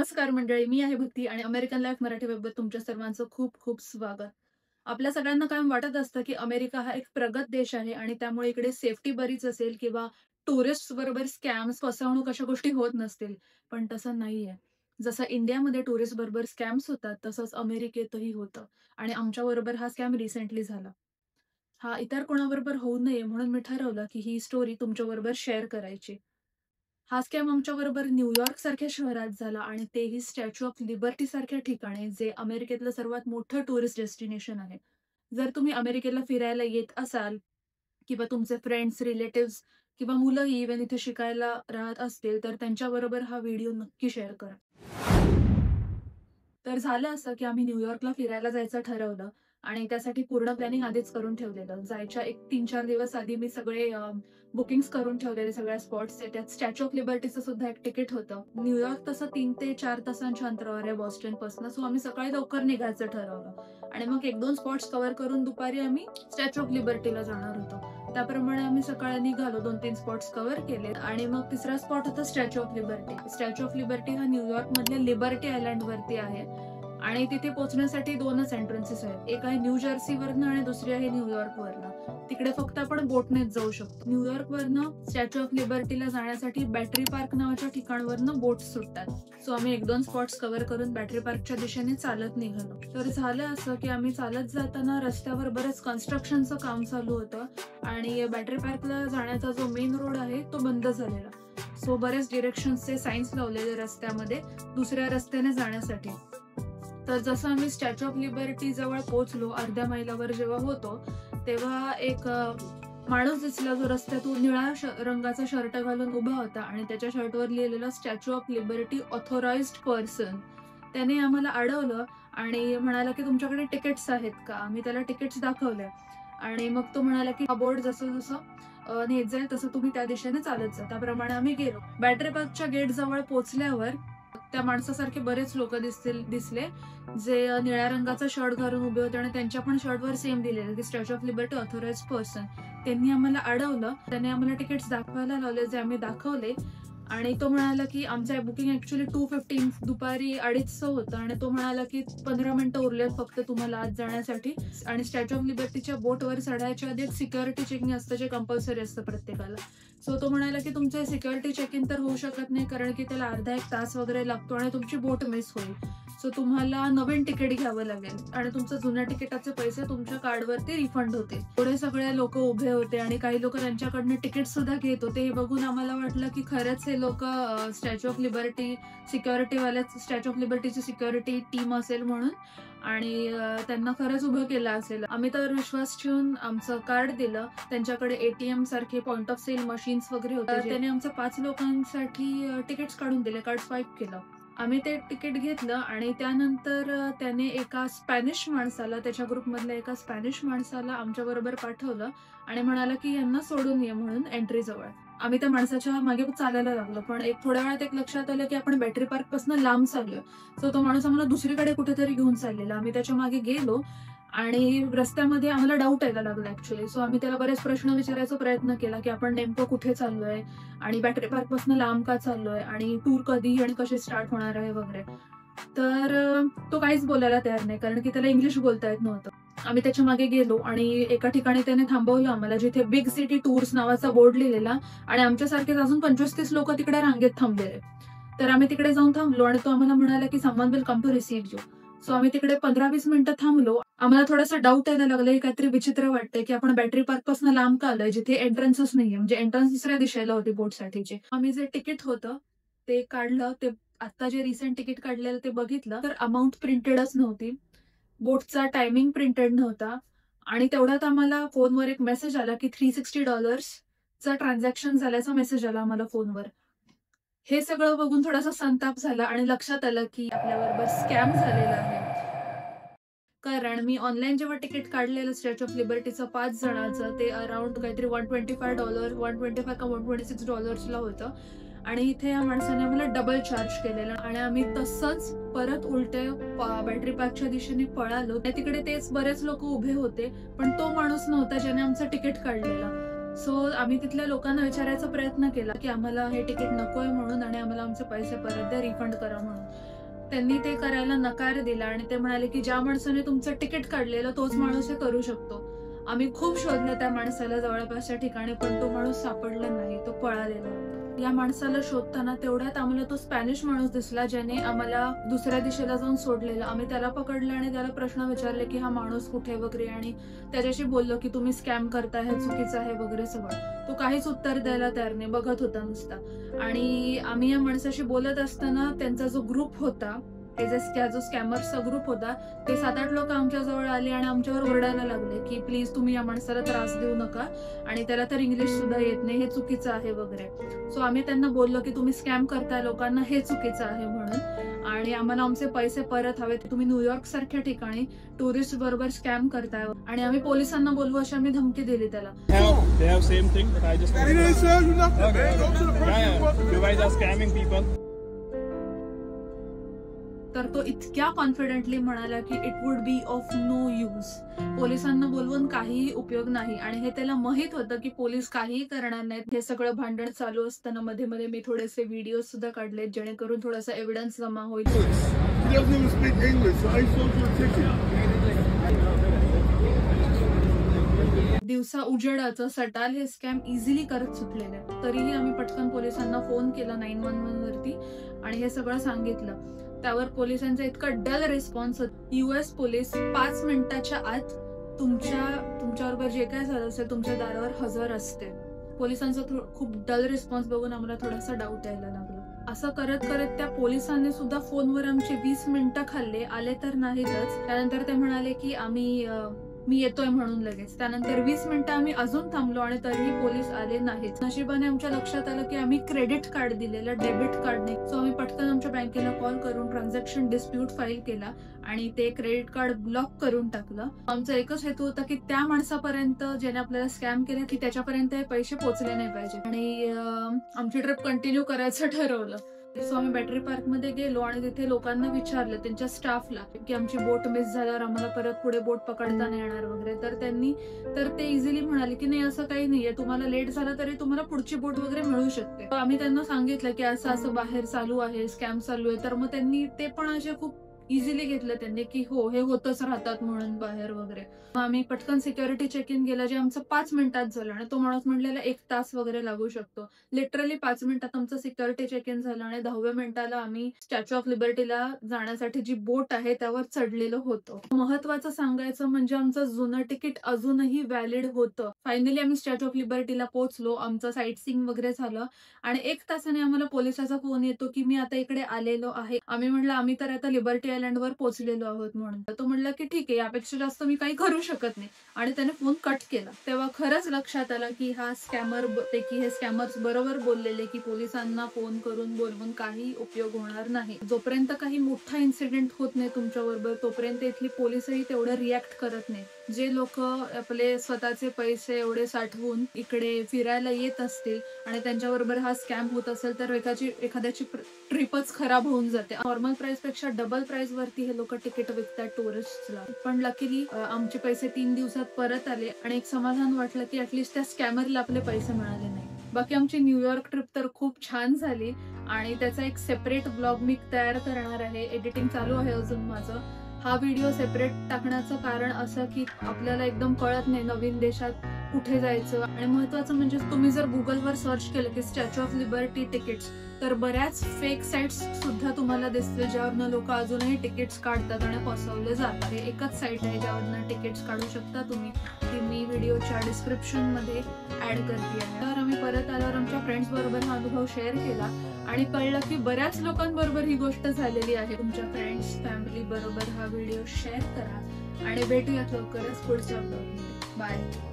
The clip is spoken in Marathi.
नमस्कार मंडळी, मी आहे भक्ती आणि अमेरिकन लाईफ मराठी वेबवर तुमच्या सर्वांचं खूप खूप स्वागत. आपल्या सगळ्यांना कायम वाटत असतं की अमेरिका हा एक प्रगत देश आहे आणि त्यामुळे इकडे सेफ्टी बरीच असेल किंवा टुरिस्ट बरोबर स्कॅम्स, फसवणूक अशा गोष्टी होत नसतील. पण तसं नाहीये. जसं इंडियामध्ये टुरिस्ट बरोबर स्कॅम्स होतात, तसंच अमेरिकेतही होतं आणि आमच्याबरोबर हा स्कॅम रिसेंटली झाला. हा इतर कोणाबरोबर होऊ नये म्हणून मी ठरवलं की ही स्टोरी तुमच्याबरोबर शेअर करायची. हा स्कॅम आमच्याबरोबर न्यूयॉर्क सारख्या शहरात झाला आणि तेही स्टॅच्यू ऑफ लिबर्टी सारख्या ठिकाणी, जे अमेरिकेतलं सर्वात मोठं टुरिस्ट डेस्टिनेशन आहे. जर तुम्ही अमेरिकेला फिरायला येत असाल किंवा तुमचे फ्रेंड्स, रिलेटिव्हज किंवा मुलंही इव्हन इथे शिकायला राहत असतील, तर त्यांच्याबरोबर हा व्हिडिओ नक्की शेअर करा. तर झालं असं, की आम्ही न्यूयॉर्कला फिरायला जायचं ठरवलं आणि त्यासाठी पूर्ण प्लॅनिंग आधीच करून ठेवलेलं. जायच्या एक 3-4 दिवस आधी मी सगळे बुकिंग्स करून ठेवलेले सगळ्या स्पॉट्सचे. त्यात स्टॅच्यू ऑफ लिबर्टीचं सुद्धा एक तिकीट होतं. न्यूयॉर्क तसं 3 ते 4 तासांच्या अंतरावर आहे बॉस्टनपासून. सो आम्ही सकाळी लवकर निघायचं ठरवलं आणि मग 1-2 स्पॉट्स कव्हर करून दुपारी आम्ही स्टॅच्यू ऑफ लिबर्टीला जाणार होतो. त्याप्रमाणे आम्ही सकाळी निघालो, 2-3 स्पॉट्स कव्हर केले आणि मग तिसरा स्पॉट होता statue of liberty. Statue of liberty हा न्यूयॉर्क मधल्या लिबर्टी आयलंड वरती आहे आणि तिथे पोहोचण्यासाठी 2च एंट्रन्सेस आहेत. एक आहे न्यू जर्सीवरनं आणि दुसरी आहे न्यूयॉर्कवरनं. तिकडे फक्त आपण बोटनेच जाऊ शकतो. न्यूयॉर्कवरनं स्टॅच्यू ऑफ लिबर्टीला जाण्यासाठी बॅटरी पार्क नावाच्या ठिकाणावरनं बोट सुटतात. सो आम्ही 1-2 स्पॉट्स कव्हर करून बॅटरी पार्कच्या दिशेने चालत निघालो. तर झालं असं, की आम्ही चालत जाताना रस्त्यावर बरंच कन्स्ट्रक्शनचं काम चालू होतं आणि बॅटरी पार्कला जाण्याचा जो मेन रोड आहे तो बंद झालेला. सो बरेच डिरेक्शन्सचे साईन्स लावलेले रस्त्यामध्ये दुसऱ्या रस्त्याने जाण्यासाठी. तर जसं आम्ही स्टॅच्यू ऑफ लिबर्टी जवळ पोहोचलो, अर्ध्या मैलावर जेव्हा होतो, तेव्हा एक माणूस दिसला जो रस्त्यातून निळ्या रंगाचा शर्ट घालून उभा होता आणि त्याच्या शर्टवर लिहिलेलं Statue of Liberty authorized person. त्याने आम्हाला अडवलं आणि म्हणाला की तुमच्याकडे तिकीट्स आहेत का? आम्ही त्याला तिकीट्स दाखवले आणि मग तो म्हणाला की हा बोर्ड जसं जसं नेत जाईल तसं तुम्ही त्या दिशेने चालत जा. त्याप्रमाणे आम्ही गेलो. बॅटरी पार्कच्या गेट जवळ पोहोचल्यावर त्या माणसासारखे बरेच लोक दिसले जे निळ्या रंगाचा शर्ट घालून उभे होते आणि त्यांच्या पण शर्टवर सेम दिलेलं की Statue of Liberty authorized person. त्यांनी आम्हाला अडवलं, त्याने आम्हाला तिकीट्स दाखवायला लावले, जे आम्ही दाखवले आणि तो म्हणाला की आमचं बुकिंग ऍक्च्युअली 2:15 दुपारी 2:30 होतं आणि तो म्हणाला की 15 मिनिटं उरलेत फक्त तुम्हाला आत जाण्यासाठी आणि स्टॅच्यू ऑफ लिबर्टीच्या बोटवर चढायच्या आधी एक सिक्युरिटी चेकिंग असतं, जे कंपल्सरी असतं प्रत्येकाला. सो तो म्हणाला की तुमचं सिक्युरिटी चेकिंग तर होऊ शकत नाही, कारण की त्याला अर्धा 1 तास वगैरे लागतो आणि तुमची बोट मिस होईल. सो तुम्हाला नवीन तिकीट घ्यावं लागेल आणि तुमचं जुन्या तिकिटाचे पैसे तुमच्या कार्डवरती रिफंड होतील. थोडे सगळे लोक उभे होते आणि काही लोक त्यांच्याकडनं तिकीट सुद्धा घेत होते. हे बघून आम्हाला वाटलं की खरंच हे लोक स्टॅच्यू ऑफ लिबर्टी सिक्युरिटीवाल्या स्टॅच्यू ऑफ लिबर्टीची सिक्युरिटी टीम असेल म्हणून आणि त्यांना खरंच उभं केलं असेल. आम्ही तर विश्वास ठेवून आमचं कार्ड दिलं. त्यांच्याकडे ATM सारखे पॉइंट ऑफ सेल मशीन्स वगैरे होते. त्याने आमचं 5 लोकांसाठी तिकीट्स काढून दिले, कार्ड स्वाईप केलं. आम्ही ते तिकीट घेतलं आणि त्यानंतर त्याने एका स्पॅनिश माणसाला, त्याच्या ग्रुपमधल्या एका स्पॅनिश माणसाला आमच्या बरोबर पाठवलं आणि म्हणाला की यांना सोडून ये म्हणून एंट्री जवळ. आम्ही त्या माणसाच्या मागे चालायला लागलो, पण थोड्या वेळात एक लक्षात आलं की आपण बॅटरी पार्क पासून लांब चाललोय. सो तो माणूस आम्हाला दुसरीकडे कुठेतरी घेऊन चाललेला. आम्ही त्याच्या मागे गेलो आणि रस्त्यामध्ये आम्हाला डाऊट यायला लागला ऍक्च्युअली. सो आम्ही त्याला बरेच प्रश्न विचारायचा प्रयत्न केला की आपण नेमकं कुठे चाललोय आणि बॅटरी पार्क पासून लांब का चाललोय आणि टूर कधी आणि कशी स्टार्ट होणार आहे वगैरे. तर तो काहीच बोलायला तयार नाही, कारण की त्याला इंग्लिश बोलता येत नव्हतं. आम्ही त्याच्या मागे गेलो आणि एका ठिकाणी त्याने थांबवलं आम्हाला, जिथे बिग सिटी टूर्स नावाचा बोर्ड लिहिलेला आणि आमच्यासारखेच अजून 25-30 लोक तिकडे रांगेत थांबलेले. तर आम्ही तिकडे जाऊन थांबलो आणि तो आम्हाला म्हणाला की someone will come to receive you. So आम्ही तिकडे 15-20 मिनिटं थांबलो. आम्हाला थोडासा डाऊट यायला लागला, काहीतरी विचित्र वाटतंय की आपण बॅटरी पार्क पासून लांब का आलोय, जिथे एंट्रन्सच नाहीये. म्हणजे एंट्रन्स दुसऱ्या दिशेला होती बोटसाठीची. आम्ही जे तिकीट होतं ते काढलं, ते आता जे रिसेंट तिकीट काढलेलं ते बघितलं तर अमाऊंट प्रिंटेडच नव्हती, बोटचा टायमिंग प्रिंटेड नव्हता आणि तेवढ्यात आम्हाला फोनवर एक मेसेज आला की $360चा ट्रान्झॅक्शन झाल्याचा मेसेज आला आम्हाला फोनवर. हे सगळं बघून थोडासा संताप झाला आणि लक्षात आलं की आपल्याबरोबर स्कॅम झालेला आहे. कारण मी ऑनलाईन जेव्हा तिकीट काढलेलं स्टॅच्यू ऑफ लिबर्टीचं 5 जणांचं, ते अराउंड काहीतरी $125 125 का $126 होतं आणि इथे या माणसाने आम्हाला डबल चार्ज केलेलं आणि आम्ही तसंच परत उलटे बॅटरी पार्कच्या दिशेने पळालो. तिकडे तेच बरेच लोक उभे होते, पण तो माणूस नव्हता ज्याने आमचं तिकीट काढलेलं. सो आम्ही तिथल्या लोकांना विचारायचा प्रयत्न केला की आम्हाला हे तिकीट नकोय म्हणून आणि आम्हाला आमचे पैसे परत द्या, रिफंड करा म्हणून. त्यांनी ते करायला नकार दिला आणि ते म्हणाले की ज्या माणसाने तुमचं तिकीट काढलेलं तोच माणूस हे करू शकतो. आम्ही खूप शोधलं त्या माणसाला जवळपासच्या ठिकाणी, पण तो माणूस सापडला नाही, तो पळालेला होता. या माणसाला शोधताना तेवढ्यात आम्हाला तो स्पॅनिश माणूस दिसला ज्याने आम्हाला दुसऱ्या दिशेला जाऊन सोडलेलं. आम्ही त्याला पकडलं आणि त्याला प्रश्न विचारले की हा माणूस कुठे वगैरे, आणि त्याच्याशी बोललो की तुम्ही स्कॅम करताय, हे चुकीचं आहे वगैरे सगळं. तो काहीच उत्तर द्यायला तयार नाही, बघत होता नुसता. आणि आम्ही या माणसाशी बोलत असताना त्यांचा जो ग्रुप होता, जो स्कॅमर्सचा ग्रुप होता, ते 7-8 लोक आमच्या जवळ आले आणि आमच्यावर ओरडायला लागले की प्लीज तुम्ही या माणसाला त्रास देऊ नका, आणि त्याला तर इंग्लिश सुद्धा येत नाही, हे चुकीचं आहे वगैरे. सो आम्ही त्यांना बोललो की तुम्ही स्कॅम करताय लोकांना, हे चुकीचं आहे म्हणून, आणि आम्हाला आमचे पैसे परत हवे. तुम्ही न्यूयॉर्क सारख्या ठिकाणी टुरिस्ट बरोबर स्कॅम करताय आणि आम्ही पोलिसांना बोलवू अशी आम्ही धमकी दिली त्याला. तर तो इतक्या कॉन्फिडेंटली म्हणाला की it would be of no use, पोलिसांना बोलवून काहीही उपयोग नाही. आणि हे त्याला माहित होतं की पोलीस काहीही करणार नाहीत. हे सगळं भांडण चालू असताना मध्ये मध्ये मी थोडेसे व्हिडिओ सुद्धा काढले जेणेकरून थोडासा एव्हिडन्स जमा होईल. दिवसा उजेडाचं सटाल हे स्कॅम इझिली करत सुटलेलं आहे. तरीही आम्ही पटकन पोलिसांना फोन केला 911 वरती आणि हे सगळं सांगितलं. त्यावर पोलिसांचा इतका डल रिस्पॉन्स होता. US पोलीस 5 मिनिटाच्या आत तुमच्याबरोबर जे काय झालं असेल तुमच्या दारावर हजर असते. पोलिसांचा खूप डल रिस्पॉन्स बघून आम्हाला थोडासा डाऊट यायला लागला. असं करत करत त्या पोलिसांनी सुद्धा फोनवर आमचे 20 मिनिटं खाल्ले, आले तर नाहीतच. त्यानंतर ते म्हणाले की मी येतोय म्हणून लगेच. त्यानंतर 20 मिनिटं आम्ही अजून थांबलो आणि तरीही पोलीस आले नाहीत. नशिबाने आमच्या लक्षात आलं की आम्ही क्रेडिट कार्ड दिलेलं, डेबिट कार्ड नाही. सो आम्ही पटकन आमच्या बँकेला कॉल करून ट्रान्झॅक्शन डिस्प्यूट फाईल केला आणि ते क्रेडिट कार्ड ब्लॉक करून टाकलं. आमचा एकच हेतू होता की त्या माणसापर्यंत ज्याने आपल्याला स्कॅम केले की त्याच्यापर्यंत हे पैसे पोहोचले नाही पाहिजे. आणि आमची ट्रिप कंटिन्यू करायचं ठरवलं. सो आम्ही बॅटरी पार्क मध्ये गेलो आणि तिथे लोकांना विचारलं, त्यांच्या स्टाफला, की आमची बोट मिस झाल्यावर आम्हाला परत पुढे बोट पकडता नाही येणार वगैरे. तर ते इझिली म्हणाले की नाही, असं काही नाहीये, तुम्हाला लेट झाला तरी तुम्हाला पुढची बोट वगैरे मिळू शकते. आम्ही त्यांना सांगितलं की असं बाहेर चालू आहे, स्कॅम चालू आहे. तर मग त्यांनी ते पण असे खूप इझिली घेतलं त्यांनी की हो, हे होतच राहतात म्हणून बाहेर वगैरे. आम्ही पटकन सिक्युरिटी चेक इन केलं, जे आमचं 5 मिनिटात झालं आणि तो माणूस म्हणलेला 1 तास वगैरे लागू शकतो. लिटरली 5 मिनिटात आमचं सिक्युरिटी चेक इन झालं आणि 10व्या मिनिटाला आम्ही स्टॅच्यू ऑफ लिबर्टीला जाण्यासाठी जी बोट आहे त्यावर चढलेलो होतो. महत्वाचं सांगायचं म्हणजे आमचं जुनं तिकीट अजूनही व्हॅलिड होतं. फायनली आम्ही स्टॅच्यू ऑफ लिबर्टीला पोहोचलो, आमचं साईट सीइंग वगैरे झालं आणि 1 तासाने आम्हाला पोलिसाचा फोन येतो की मी आता इकडे आलेलो आहे. आम्ही म्हणलं आम्ही तर आता लिबर्टी आयलंडवर पोहोचलेलो आहोत म्हणून. तो म्हणला की ठीक आहे, यापेक्षा जास्त मी काही करू शकत नाही, आणि त्याने फोन कट केला. तेव्हा खरंच लक्षात आलं की हे स्कॅमर्स बरोबर बोललेले की पोलिसांना फोन करून बोलवून काही उपयोग होणार नाही. जोपर्यंत काही मोठा इन्सिडेंट होत नाही तुमच्या बरोबर तोपर्यंत इथली पोलिसही तेवढं रिॲक्ट करत नाही. जे लोक आपले स्वतःचे पैसे एवढे साठवून इकडे फिरायला येत असतील आणि त्यांच्याबरोबर हा स्कॅम होत असेल तर एखाद्याची ट्रिपच खराब होऊन जाते. नॉर्मल प्राइस पेक्षा डबल प्राइस वरती हे लोक तिकीट विकतात टुरिस्टला. पण लकीली आमचे पैसे 3 दिवसात परत आले आणि एक समाधान वाटलं की ऍटलीस्ट त्या स्कॅमरला आपले पैसे मिळाले नाही. बाकी आमची न्यूयॉर्क ट्रिप तर खूप छान झाली आणि त्याचा एक सेपरेट ब्लॉग मी तयार करणार आहे. एडिटिंग चालू आहे अजून माझं. हा व्हिडिओ सेपरेट टाकण्याचं कारण असं की आपल्याला एकदम कळत नाही नवीन देशात कुठे जायचं. आणि महत्वाचं म्हणजे तुम्ही जर गुगलवर सर्च केलं की स्टॅच्यू ऑफ लिबर्टी तिकीट्स, तर बऱ्याच फेक साइट्स सुद्धा तुम्हाला दिसतील ज्यावरनं लोक अजूनही तिकीट्स काढतात आणि फसवले जातात. हे एकच साईट आहे ज्यावरनं तिकीट्स काढू शकता तुम्ही, ती मी व्हिडिओच्या डिस्क्रिप्शन मध्ये ऍड करते आहे. तर आम्ही परत आल्यावर आमच्या फ्रेंड्स बरोबर हा अनुभव शेअर केला आणि कळलं की बऱ्याच लोकांबरोबर ही गोष्ट झालेली आहे. तुमच्या फ्रेंड्स फॅमिली बरोबर हा व्हिडिओ शेअर करा आणि भेटूयात लवकरच पुढच्या ब्लॉगमध्ये. बाय.